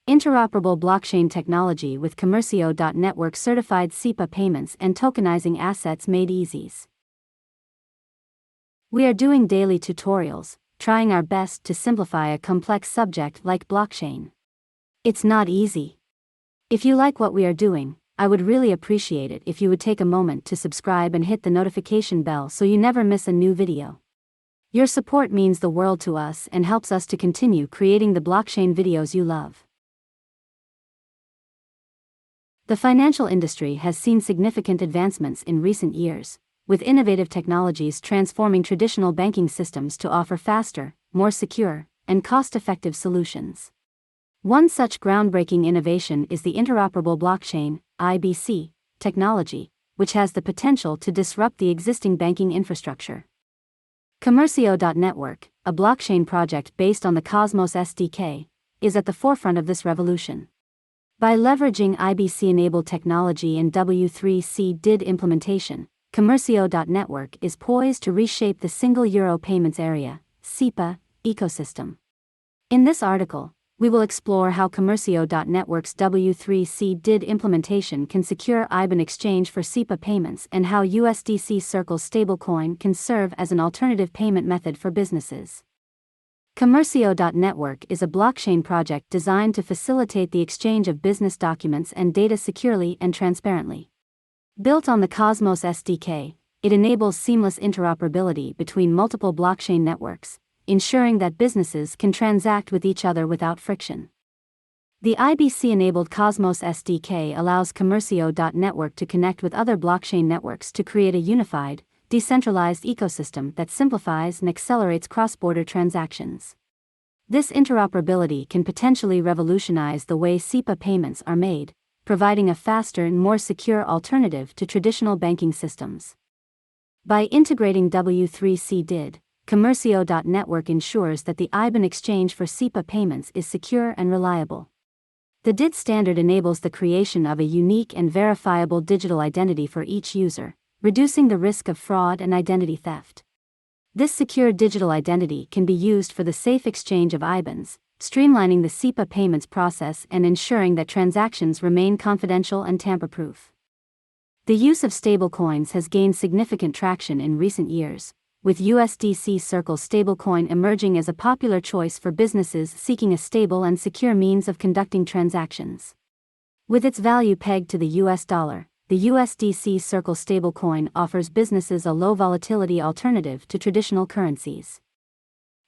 interoperable blockchain technology with Commercio.network certified SEPA payments and tokenizing assets made easy. We are doing daily tutorials, trying our best to simplify a complex subject like blockchain. It's not easy. If you like what we are doing, I would really appreciate it if you would take a moment to subscribe and hit the notification bell so you never miss a new video. Your support means the world to us and helps us to continue creating the blockchain videos you love. The financial industry has seen significant advancements in recent years, with innovative technologies transforming traditional banking systems to offer faster, more secure, and cost-effective solutions. One such groundbreaking innovation is the interoperable blockchain, IBC, technology, which has the potential to disrupt the existing banking infrastructure. Commercio.network, a blockchain project based on the Cosmos SDK, is at the forefront of this revolution. By leveraging IBC-enabled technology and W3C DID implementation, Commercio.network is poised to reshape the single euro payments area, SEPA, ecosystem. In this article, we will explore how Commercio.network's W3C DID implementation can secure IBAN exchange for SEPA payments and how USDC Circle stablecoin can serve as an alternative payment method for businesses. Commercio.network is a blockchain project designed to facilitate the exchange of business documents and data securely and transparently. Built on the Cosmos SDK, it enables seamless interoperability between multiple blockchain networks, ensuring that businesses can transact with each other without friction. The IBC-enabled Cosmos SDK allows Commercio.network to connect with other blockchain networks to create a unified, decentralized ecosystem that simplifies and accelerates cross-border transactions. This interoperability can potentially revolutionize the way SEPA payments are made, providing a faster and more secure alternative to traditional banking systems. By integrating W3C DID, Commercio.network ensures that the IBAN exchange for SEPA payments is secure and reliable. The DID standard enables the creation of a unique and verifiable digital identity for each user, reducing the risk of fraud and identity theft. This secure digital identity can be used for the safe exchange of IBANs, streamlining the SEPA payments process and ensuring that transactions remain confidential and tamper-proof. The use of stablecoins has gained significant traction in recent years, with USDC Circle stablecoin emerging as a popular choice for businesses seeking a stable and secure means of conducting transactions. With its value pegged to the US dollar, the USDC Circle stablecoin offers businesses a low-volatility alternative to traditional currencies.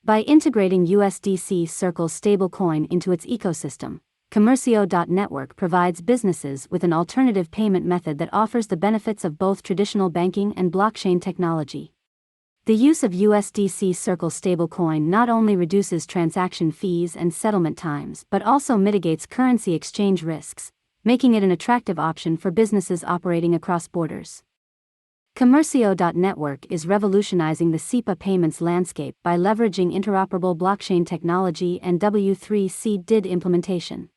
By integrating USDC Circle stablecoin into its ecosystem, Commercio.network provides businesses with an alternative payment method that offers the benefits of both traditional banking and blockchain technology. The use of USDC Circle stablecoin not only reduces transaction fees and settlement times but also mitigates currency exchange risks, making it an attractive option for businesses operating across borders. Commercio.network is revolutionizing the SEPA payments landscape by leveraging interoperable blockchain technology and W3C DID implementation.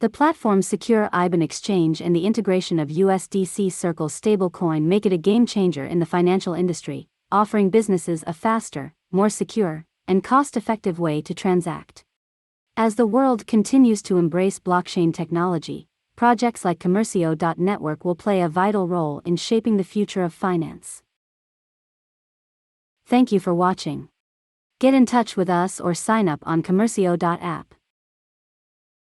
The platform's secure IBAN exchange and the integration of USDC Circle stablecoin make it a game-changer in the financial industry, offering businesses a faster, more secure, and cost-effective way to transact. As the world continues to embrace blockchain technology, projects like Commercio.network will play a vital role in shaping the future of finance. Thank you for watching. Get in touch with us or sign up on Commercio.app.